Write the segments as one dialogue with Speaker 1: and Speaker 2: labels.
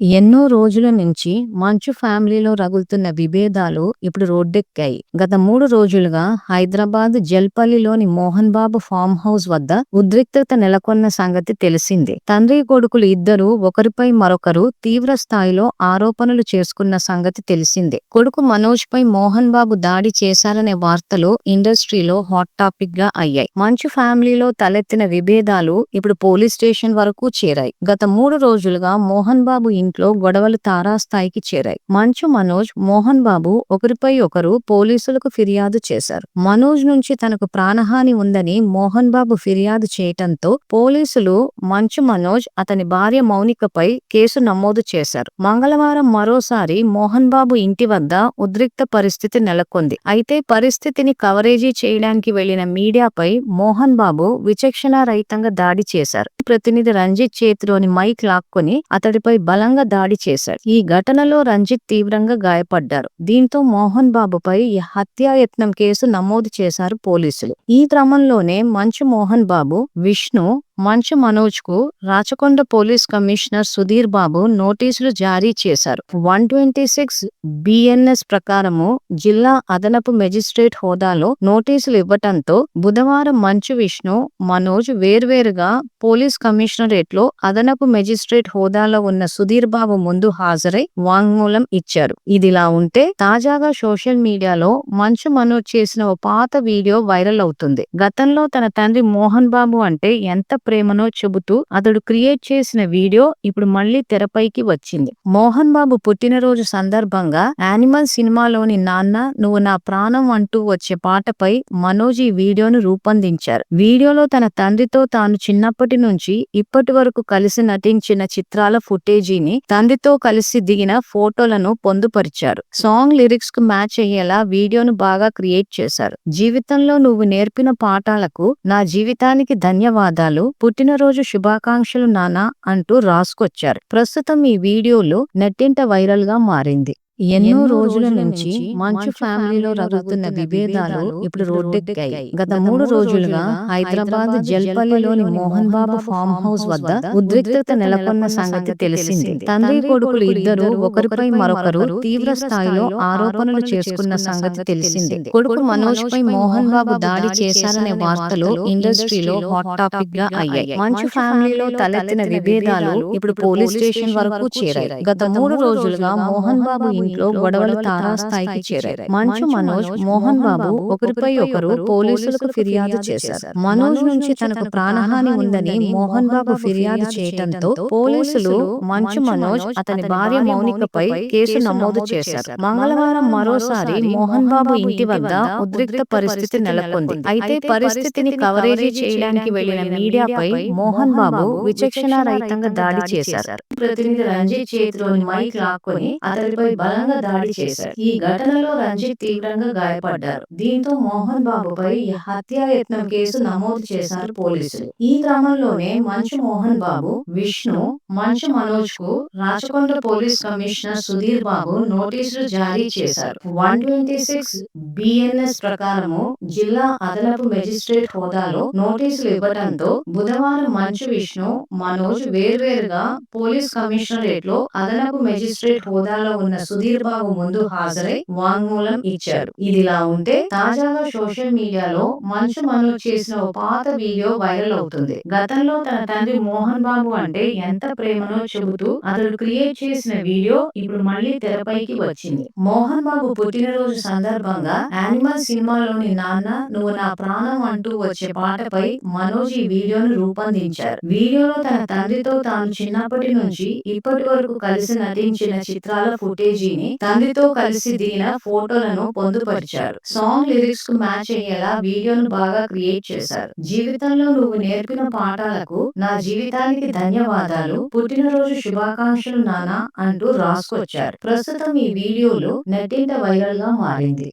Speaker 1: ఎన్నో రోజుల నుంచి మంచు ఫ్యామిలీలో రగులుతున్న విభేదాలు ఇప్పుడు రోడ్డెక్కాయి. గత 3 రోజులుగా హైదరాబాద్ జల్పల్లిలోని మోహన్ బాబు ఫామ్ హౌస్ వద్ద ఉద్రిక్తత నెలకొన్న సంగతి తెలిసిందే. తండ్రి కొడుకులు ఇద్దరూ ఒకరిపై మరొకరు తీవ్ర స్థాయిలో ఆరోపణలు చేసుకున్న సంగతి తెలిసిందే. కొడుకు మనోజ్ పై మోహన్ బాబు దాడి చేశారనే వార్తలు ఇండస్ట్రీలో హాట్ టాపిక్ గా అయ్యాయి. మంచు ఫ్యామిలీలో తలెత్తిన విభేదాలు ఇప్పుడు పోలీస్ స్టేషన్ వరకు చేరాయి. గత 3 రోజులుగా మోహన్ బాబు ఇంట్లో గొడవలు తారాస్థాయికి చేరాయి. మంచు మనోజ్, మోహన్ బాబు ఒకరిపై ఒకరు పోలీసులకు ఫిర్యాదు చేశారు. మనోజ్ నుంచి తనకు ప్రాణహాని ఉందని మోహన్ బాబు ఫిర్యాదు చేయటంతో పోలీసులు మంచు మనోజ్, అతని భార్య మౌనికపై కేసు నమోదు చేశారు. మంగళవారం మరోసారి మోహన్ బాబు ఇంటి వద్ద ఉద్రిక్త పరిస్థితి నెలకొంది. అయితే పరిస్థితిని కవరేజీ చేయడానికి వెళ్లిన మీడియాపై మోహన్ బాబు విచక్షణారహితంగా దాడి చేశారు. ప్రతినిధి రంజిత్ చేతిలోని మైక్ లాక్కొని అతడిపై బలంగా దాడి చేశాడు. ఈ ఘటనలో రంజిత్ తీవ్రంగా గాయపడ్డారు. దీంతో మోహన్ బాబుపై హత్యాయత్నం కేసు నమోదు చేశారు పోలీసులు. ఈ క్రమంలోనే మంచు మోహన్ బాబు, విష్ణు, మంచు మనోజ్ కు రాచకొండ పోలీస్ కమిషనర్ సుధీర్ బాబు నోటీసులు జారీ చేశారు. 126 BNS ప్రకారము జిల్లా అదనపు మెజిస్ట్రేట్ హోదాలో నోటీసులు ఇవ్వటంతో బుధవారం మంచు, విష్ణు, మనోజ్ వేర్వేరుగా పోలీస్ కమిషనరేట్ లో అదనపు మెజిస్ట్రేట్ హోదాలో ఉన్న సుధీర్ బాబు ముందు హాజరై వాంగ్మూలం ఇచ్చారు. ఇదిలా ఉంటే తాజాగా సోషల్ మీడియాలో మంచు మనోజ్ చేసిన ఓ పాత వీడియో వైరల్ అవుతుంది. గతంలో తన తండ్రి మోహన్ బాబు అంటే ఎంత ప్రేమనో చెబుతూ అతడు క్రియేట్ చేసిన వీడియో ఇప్పుడు మళ్లీ తెరపైకి వచ్చింది. మోహన్ బాబు పుట్టినరోజు సందర్భంగా యానిమల్ సినిమాలోని నాన్న నువ్వు నా ప్రాణం అంటూ వచ్చే పాటపై మనోజ్ ఈ వీడియోను రూపొందించారు. వీడియోలో తన తండ్రితో తాను చిన్నప్పటి నుంచి ఇప్పటి వరకు కలిసి నటించిన చిత్రాల ఫుటేజీని, తండ్రితో కలిసి దిగిన ఫోటోలను పొందుపరిచారు. సాంగ్ లిరిక్స్ కు మ్యాచ్ అయ్యేలా వీడియోను బాగా క్రియేట్ చేశారు. జీవితంలో నువ్వు నేర్పిన పాఠాలకు నా జీవితానికి ధన్యవాదాలు, పుట్టినరోజు శుభాకాంక్షలు నాన్న అంటూ రాసుకొచ్చారు. ప్రస్తుతం ఈ వీడియోలో నెట్టింట వైరల్ గా మారింది. ఎన్నో రోజుల నుంచి మంచు ఫ్యామిలీలో రగులుతున్న విభేదాలు ఇప్పుడు రోడ్డెక్కాయి. గత 3 రోజులుగా హైదరాబాద్ జల్పల్లిలోని మోహన్ బాబు ఫామ్ హౌస్ వద్ద ఉద్రిక్తత నెలకొన్న సంగతి తెలిసిందే. తండ్రి కొడుకులు ఇద్దరూ ఒకరిపై మరొకరు తీవ్ర స్థాయిలో ఆరోపణలు చేసుకున్న సంగతి తెలిసిందే. కొడుకు మనోజ్ పై మోహన్ బాబు దాడి చేశారనే వార్తలు ఇండస్ట్రీలో హాట్ టాపిక్ గా అయ్యాయి. మంచు ఫ్యామిలీలో తలెత్తిన విభేదాలు ఇప్పుడు పోలీస్ స్టేషన్ వరకు చేరాయి. గత 3 రోజులుగా మోహన్ బాబు ఇంట్లో గొడవలు తారాస్థాయికి చేరాయి. మంచు మనోజ్, మోహన్ బాబు ఒకరిపై ఒకరు పోలీసులకు ఫిర్యాదు చేశారు. మనోజ్ నుంచి తనకు ప్రాణహాని ఉందని మోహన్ బాబు ఫిర్యాదు చేయటంతో పోలీసులు మంచు మనోజ్, అతని భార్య మౌనికపై కేసు నమోదు చేశారు. మంగళవారం మరోసారి మోహన్ బాబు ఇంటి వద్ద ఉద్రిక్త పరిస్థితి నెలకొంది. అయితే పరిస్థితిని కవరేజీ చేయడానికి వెళ్లిన మీడియాపై మోహన్ బాబు విచక్షణారహితంగా దాడి చేశారు. ప్రతినిధి రంజిత్ చేతిలోని మైక్ లాక్కొని అతడిపై బలంగా దాడి చేశారు. ఈ ఘటనలో రంజిత్ తీవ్రంగా గాయపడ్డారు. దీంతో మోహన్ బాబుపై హత్యాయత్నం కేసు నమోదు చేశారు పోలీసులు. ఈ క్రమంలోనే మంచు మోహన్ బాబు, విష్ణు, మంచు మనోజ్ కు రాచకొండ పోలీస్ కమిషనర్ సుధీర్ బాబు నోటీసులు జారీ చేశారు. 126 BNS ప్రకారము జిల్లా అదనపు మెజిస్ట్రేట్ హోదాలో నోటీసులు ఇవ్వటంతో బుధవారం మంచు, విష్ణు, మనోజ్ వేర్వేరుగా పోలీస్ కమిషనరేట్ లో అదనపు మెజిస్ట్రేట్ హోదాలో ఉన్న సుధీర్ బాబు ముందు హాజరై వాంగ్మూలం ఇచ్చారు. ఇదిలా ఉంటే తాజాగా సోషల్ మీడియాలో మంచు మనోజ్ చేసిన ఓ పాత వీడియో వైరల్ అవుతుంది. గతంలో తన తండ్రి మోహన్ బాబు అంటే ఎంత ప్రేమనో చెబుతూ అతడు క్రియేట్ చేసిన వీడియో ఇప్పుడు మళ్లీ తెరపైకి వచ్చింది. మోహన్ బాబు పుట్టినరోజు సందర్భంగా యానిమల్ సినిమాలోని నాన్న నువ్వు నా ప్రాణం అంటూ వచ్చే పాటపై మనోజ్ ఈ వీడియోను రూపొందించారు. వీడియోలో తన తండ్రితో తాను చిన్నప్పటి నుంచి ఇప్పటి వరకు కలిసి నటించిన చిత్రాల ఫుటేజీని, తండ్రితో కలిసి దిగిన ఫోటోలను పొందుపరిచారు. సాంగ్ లిరిక్స్ కు మ్యాచ్ అయ్యేలా వీడియోను బాగా క్రియేట్ చేశారు. జీవితంలో నువ్వు నేర్పిన పాఠాలకు నా జీవితానికి ధన్యవాదాలు, పుట్టినరోజు శుభాకాంక్షలు నాన్న అంటూ రాసుకొచ్చారు. ప్రస్తుతం ఈ వీడియోలో నెట్టింట వైరల్ గా మారింది.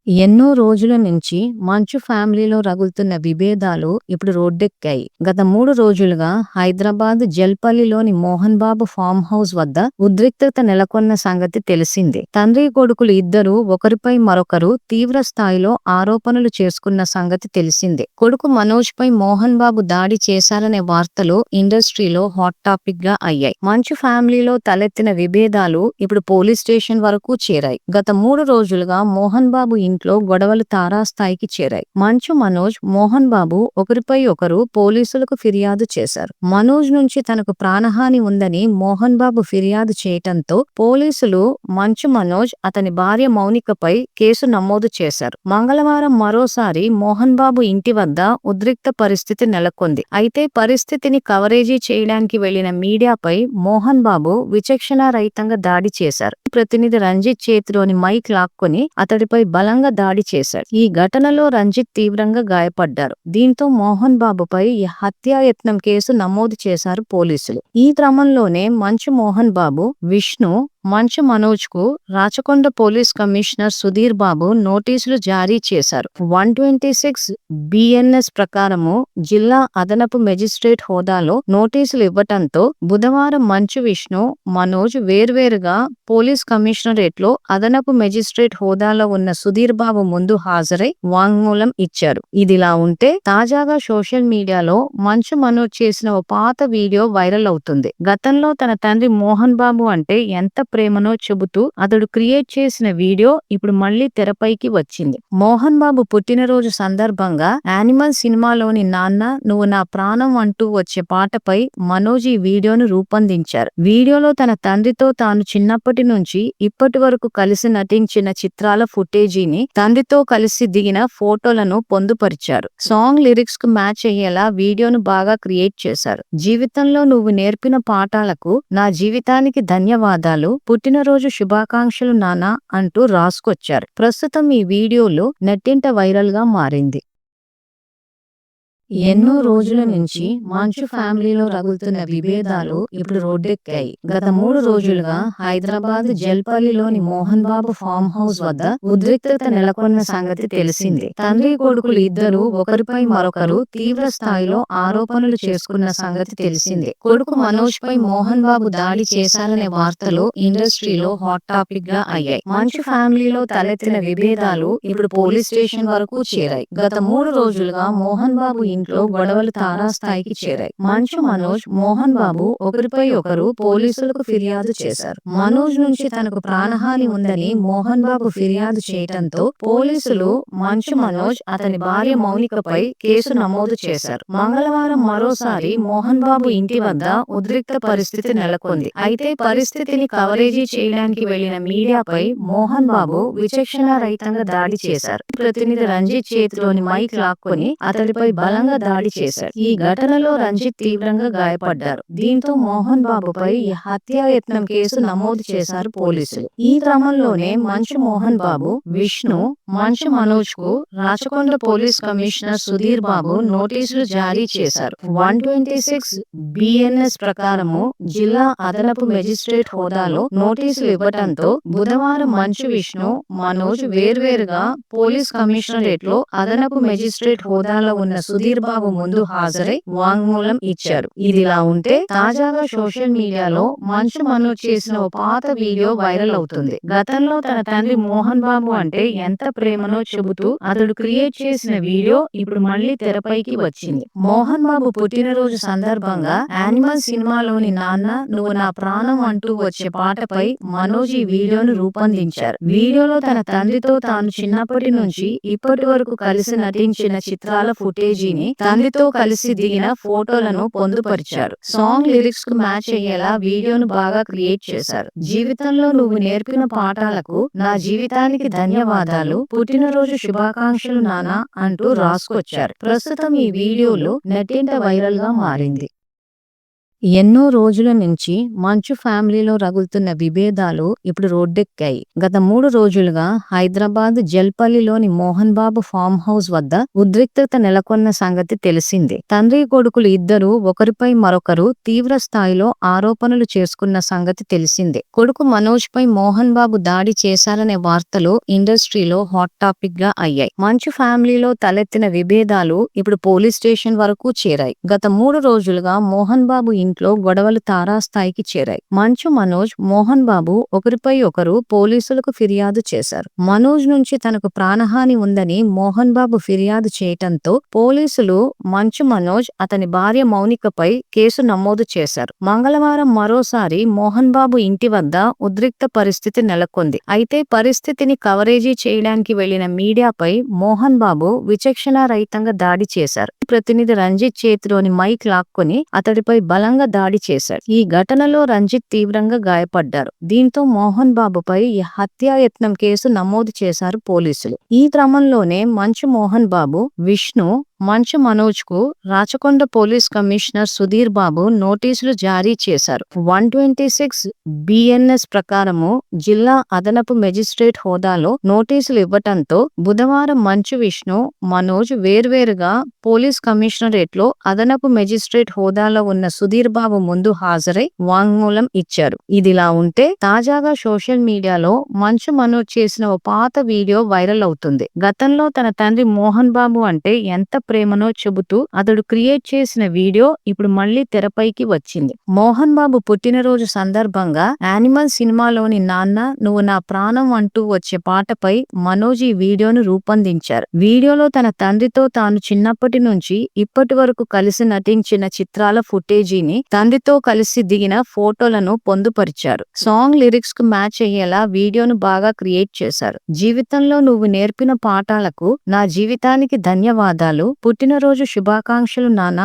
Speaker 1: ఎన్నో రోజుల నుంచి మంచు ఫ్యామిలీలో రగులుతున్న విభేదాలు ఇప్పుడు రోడ్డెక్కాయి. గత 3 రోజులుగా హైదరాబాద్ జల్పల్లిలోని మోహన్ బాబు ఫామ్ హౌస్ వద్ద ఉద్రిక్తత నెలకొన్న సంగతి తెలిసిందే. తండ్రి కొడుకులు ఇద్దరూ ఒకరిపై మరొకరు తీవ్ర స్థాయిలో ఆరోపణలు చేసుకున్న సంగతి తెలిసిందే. కొడుకు మనోజ్ పై మోహన్ బాబు దాడి చేశారనే వార్తలు ఇండస్ట్రీలో హాట్ టాపిక్ గా అయ్యాయి. మంచు ఫ్యామిలీలో తలెత్తిన విభేదాలు ఇప్పుడు పోలీస్ స్టేషన్ వరకు చేరాయి. గత 3 రోజులుగా మోహన్ బాబు ఇంట్లో గొడవలు తారాస్థాయికి చేరాయి. మంచు మనోజ్, మోహన్ బాబు ఒకరిపై ఒకరు పోలీసులకు ఫిర్యాదు చేశారు. మనోజ్ నుంచి తనకు ప్రాణహాని ఉందని మోహన్ బాబు ఫిర్యాదు చేయటంతో పోలీసులు మంచు మనోజ్, అతని భార్య మౌనికపై కేసు నమోదు చేశారు. మంగళవారం మరోసారి మోహన్ బాబు ఇంటి వద్ద ఉద్రిక్త పరిస్థితి నెలకొంది. అయితే పరిస్థితిని కవరేజీ చేయడానికి వెళ్లిన మీడియాపై మోహన్ బాబు విచక్షణారహితంగా దాడి చేశారు. ప్రతినిధి రంజిత్ చేతిలోని మైక్ లాక్కొని అతడిపై బలంగా దాడి చేశాడు. ఈ ఘటనలో రంజిత్ తీవ్రంగా గాయపడ్డారు. దీంతో మోహన్ బాబుపై హత్యాయత్నం కేసు నమోదు చేశారు పోలీసులు. ఈ క్రమంలోనే మంచు మోహన్ బాబు, విష్ణు, మంచు మనోజ్ కు రాచకొండ పోలీస్ కమిషనర్ సుధీర్ బాబు నోటీసులు జారీ చేశారు. 126 BNS ప్రకారము జిల్లా అదనపు మెజిస్ట్రేట్ హోదాలో నోటీసులు ఇవ్వటంతో బుధవారం మంచు, విష్ణు, మనోజ్ వేర్వేరుగా పోలీస్ కమిషనరేట్ లో అదనపు మెజిస్ట్రేట్ హోదాలో ఉన్న సుధీర్ బాబు ముందు హాజరై వాంగ్మూలం ఇచ్చారు. ఇదిలా ఉంటే తాజాగా సోషల్ మీడియాలో మంచు మనోజ్ చేసిన ఓ పాత వీడియో వైరల్ అవుతుంది. గతంలో తన తండ్రి మోహన్ బాబు అంటే ఎంత ప్రేమనో చెబుతూ అతడు క్రియేట్ చేసిన వీడియో ఇప్పుడు మళ్లీ తెరపైకి వచ్చింది. మోహన్ బాబు పుట్టినరోజు సందర్భంగా యానిమల్ సినిమాలోని నాన్న నువ్వు నా ప్రాణం అంటూ వచ్చే పాటపై మనోజ్ ఈ వీడియోను రూపొందించారు. వీడియోలో తన తండ్రితో తాను చిన్నప్పటి నుంచి ఇప్పటి వరకు కలిసి నటించిన చిత్రాల ఫుటేజీని, తండ్రితో కలిసి దిగిన ఫోటోలను పొందుపరిచారు. సాంగ్ లిరిక్స్ కు మ్యాచ్ అయ్యేలా వీడియోను బాగా క్రియేట్ చేశారు. జీవితంలో నువ్వు నేర్పిన పాఠాలకు నా జీవితానికి ధన్యవాదాలు, పుట్టినరోజు శుభాకాంక్షలు నాన్న అంటూ రాసుకొచ్చారు. ప్రస్తుతం ఈ వీడియోలో నెట్టింట వైరల్ గా మారింది. ఎన్నో రోజుల నుంచి మంచు ఫ్యామిలీలో రగులుతున్న విభేదాలు ఇప్పుడు రోడ్డెక్కాయి. గత 3 రోజులుగా హైదరాబాద్ జల్పల్లిలోని మోహన్ బాబు ఫామ్ హౌస్ వద్ద ఉద్రిక్తత నెలకొన్న సంగతి తెలిసిందే. తండ్రి కొడుకులు ఇద్దరూ ఒకరిపై మరొకరు తీవ్ర స్థాయిలో ఆరోపణలు చేసుకున్న సంగతి తెలిసిందే. కొడుకు మనోజ్ పై మోహన్ బాబు దాడి చేశారనే వార్తలు ఇండస్ట్రీలో హాట్ టాపిక్ గా అయ్యాయి. మంచు ఫ్యామిలీలో తలెత్తిన విభేదాలు ఇప్పుడు పోలీస్ స్టేషన్ వరకు చేరాయి. గత 3 రోజులుగా మోహన్ బాబు ఇంట్లో గొడవలు తారాస్థాయికి చేరాయి. మంచు మనోజ్, మోహన్ బాబు ఒకరిపై ఒకరు పోలీసులకు ఫిర్యాదు చేశారు. మనోజ్ నుంచి తనకు ప్రాణహాని ఉందని మోహన్ బాబు ఫిర్యాదు చేయటంతో పోలీసులు మంచు మనోజ్, అతని భార్య మౌనికపై కేసు నమోదు చేశారు. మంగళవారం మరోసారి మోహన్ బాబు ఇంటి వద్ద ఉద్రిక్త పరిస్థితి నెలకొంది. అయితే పరిస్థితిని కవరేజీ చేయడానికి వెళ్లిన మీడియాపై మోహన్ బాబు విచక్షణారహితంగా దాడి చేశారు. ప్రతినిధి రంజిత్ చేతిలోని మైక్ లాక్కొని అతడిపై బలంగా దాడి చేశారు. ఈ ఘటనలో రంజిత్ తీవ్రంగా గాయపడ్డారు. దీంతో మోహన్ బాబుపై హత్యాయత్నం కేసు నమోదు చేశారు పోలీసులు. ఈ క్రమంలోనే మంచు మోహన్ బాబు, విష్ణు, మంచు మనోజ్ కు రాచకొండ పోలీస్ కమిషనర్ సుధీర్ బాబు నోటీసులు జారీ చేశారు. 126 BNS ప్రకారము జిల్లా అదనపు మెజిస్ట్రేట్ హోదాలో నోటీసులు ఇవ్వటంతో బుధవారం మంచు, విష్ణు, మనోజ్ వేర్వేరుగా పోలీస్ కమిషనరేట్ లో అదనపు మెజిస్ట్రేట్ హోదాలో ఉన్న సుధీర్ బాబు ముందు హాజరై వాంగ్మూలం ఇచ్చారు. ఇదిలా ఉంటే తాజాగా సోషల్ మీడియాలో మంచు మనోజ్ చేసిన ఓ పాత వీడియో వైరల్ అవుతుంది. గతంలో తన తండ్రి మోహన్ బాబు అంటే ఎంత ప్రేమనో చెబుతూ అతడు క్రియేట్ చేసిన వీడియో ఇప్పుడు మళ్లీ తెరపైకి వచ్చింది. మోహన్ బాబు పుట్టినరోజు సందర్భంగా యానిమల్ సినిమాలోని నాన్న నువ్వు నా ప్రాణం అంటూ వచ్చే పాటపై మనోజ్ ఈ వీడియోను రూపొందించారు. వీడియోలో తన తండ్రితో తాను చిన్నప్పటి నుంచి ఇప్పటి వరకు కలిసి నటించిన చిత్రాల ఫుటేజీని, తండ్రితో కలిసి దిగిన ఫోటోలను పొందుపరిచారు. సాంగ్ లిరిక్స్ కు మ్యాచ్ అయ్యేలా వీడియోను బాగా క్రియేట్ చేశారు. జీవితంలో నువ్వు నేర్పిన పాఠాలకు నా జీవితానికి ధన్యవాదాలు, పుట్టినరోజు శుభాకాంక్షలు నాన్న అంటూ రాసుకొచ్చారు. ప్రస్తుతం ఈ వీడియోలో నెట్టింట వైరల్ గా మారింది. ఎన్నో రోజుల నుంచి మంచు ఫ్యామిలీలో రగులుతున్న విభేదాలు ఇప్పుడు రోడ్డెక్కాయి. గత 3 రోజులుగా హైదరాబాద్ జల్పల్లిలోని మోహన్ బాబు ఫామ్ హౌస్ వద్ద ఉద్రిక్తత నెలకొన్న సంగతి తెలిసిందే. తండ్రి కొడుకులు ఇద్దరూ ఒకరిపై మరొకరు తీవ్ర స్థాయిలో ఆరోపణలు చేసుకున్న సంగతి తెలిసిందే. కొడుకు మనోజ్ పై మోహన్ బాబు దాడి చేశారనే వార్తలు ఇండస్ట్రీలో హాట్ టాపిక్ గా అయ్యాయి. మంచు ఫ్యామిలీలో తలెత్తిన విభేదాలు ఇప్పుడు పోలీస్ స్టేషన్ వరకు చేరాయి. గత 3 రోజులుగా మోహన్ బాబు ఇంట్లో గొడవలు తారాస్థాయికి చేరాయి. మంచు మనోజ్, మోహన్ బాబు ఒకరిపై ఒకరు పోలీసులకు ఫిర్యాదు చేశారు. మనోజ్ నుంచి తనకు ప్రాణహాని ఉందని మోహన్ బాబు ఫిర్యాదు చేయటంతో పోలీసులు మంచు మనోజ్, అతని భార్య మౌనికపై కేసు నమోదు చేశారు. మంగళవారం మరోసారి మోహన్ బాబు ఇంటి వద్ద ఉద్రిక్త పరిస్థితి నెలకొంది. అయితే పరిస్థితిని కవరేజీ చేయడానికి వెళ్లిన మీడియాపై మోహన్ బాబు విచక్షణారహితంగా దాడి చేశారు. ప్రతినిధి రంజిత్ చేతిలోని మైక్ లాక్కొని అతడిపై బలంగా దాడి చేశాడు. ఈ ఘటనలో రంజిత్ తీవ్రంగా గాయపడ్డారు. దీంతో మోహన్ బాబుపై హత్యాయత్నం కేసు నమోదు చేశారు పోలీసులు. ఈ క్రమంలోనే మంచు మోహన్ బాబు, విష్ణు, మంచు మనోజ్ కు రాచకొండ పోలీస్ కమిషనర్ సుధీర్ బాబు నోటీసులు జారీ చేశారు. 126 BNS ప్రకారము జిల్లా అదనపు మెజిస్ట్రేట్ హోదాలో నోటీసులు ఇవ్వటంతో బుధవారం మంచు, విష్ణు, మనోజ్ వేర్వేరుగా పోలీస్ కమిషనరేట్ లో అదనపు మెజిస్ట్రేట్ హోదాలో ఉన్న సుధీర్ బాబు ముందు హాజరై వాంగ్మూలం ఇచ్చారు. ఇదిలా ఉంటే తాజాగా సోషల్ మీడియాలో మంచు మనోజ్ చేసిన ఓ పాత వీడియో వైరల్ అవుతుంది. గతంలో తన తండ్రి మోహన్ బాబు అంటే ఎంత ప్రేమనో చెబుతూ అతడు క్రియేట్ చేసిన వీడియో ఇప్పుడు మళ్లీ తెరపైకి వచ్చింది. మోహన్ బాబు పుట్టినరోజు సందర్భంగా యానిమల్ సినిమాలోని నాన్న నువ్వు నా ప్రాణం అంటూ వచ్చే పాటపై మనోజ్ ఈ వీడియోను రూపొందించారు. వీడియోలో తన తండ్రితో తాను చిన్నప్పటి నుంచి ఇప్పటి వరకు కలిసి నటించిన చిత్రాల ఫుటేజీని, తండ్రితో కలిసి దిగిన ఫోటోలను పొందుపరిచారు. సాంగ్ లిరిక్స్ కు మ్యాచ్ అయ్యేలా వీడియోను బాగా క్రియేట్ చేశారు. జీవితంలో నువ్వు నేర్పిన పాఠాలకు నా జీవితానికి ధన్యవాదాలు, పుట్టినరోజు శుభాకాంక్షలు నాన్న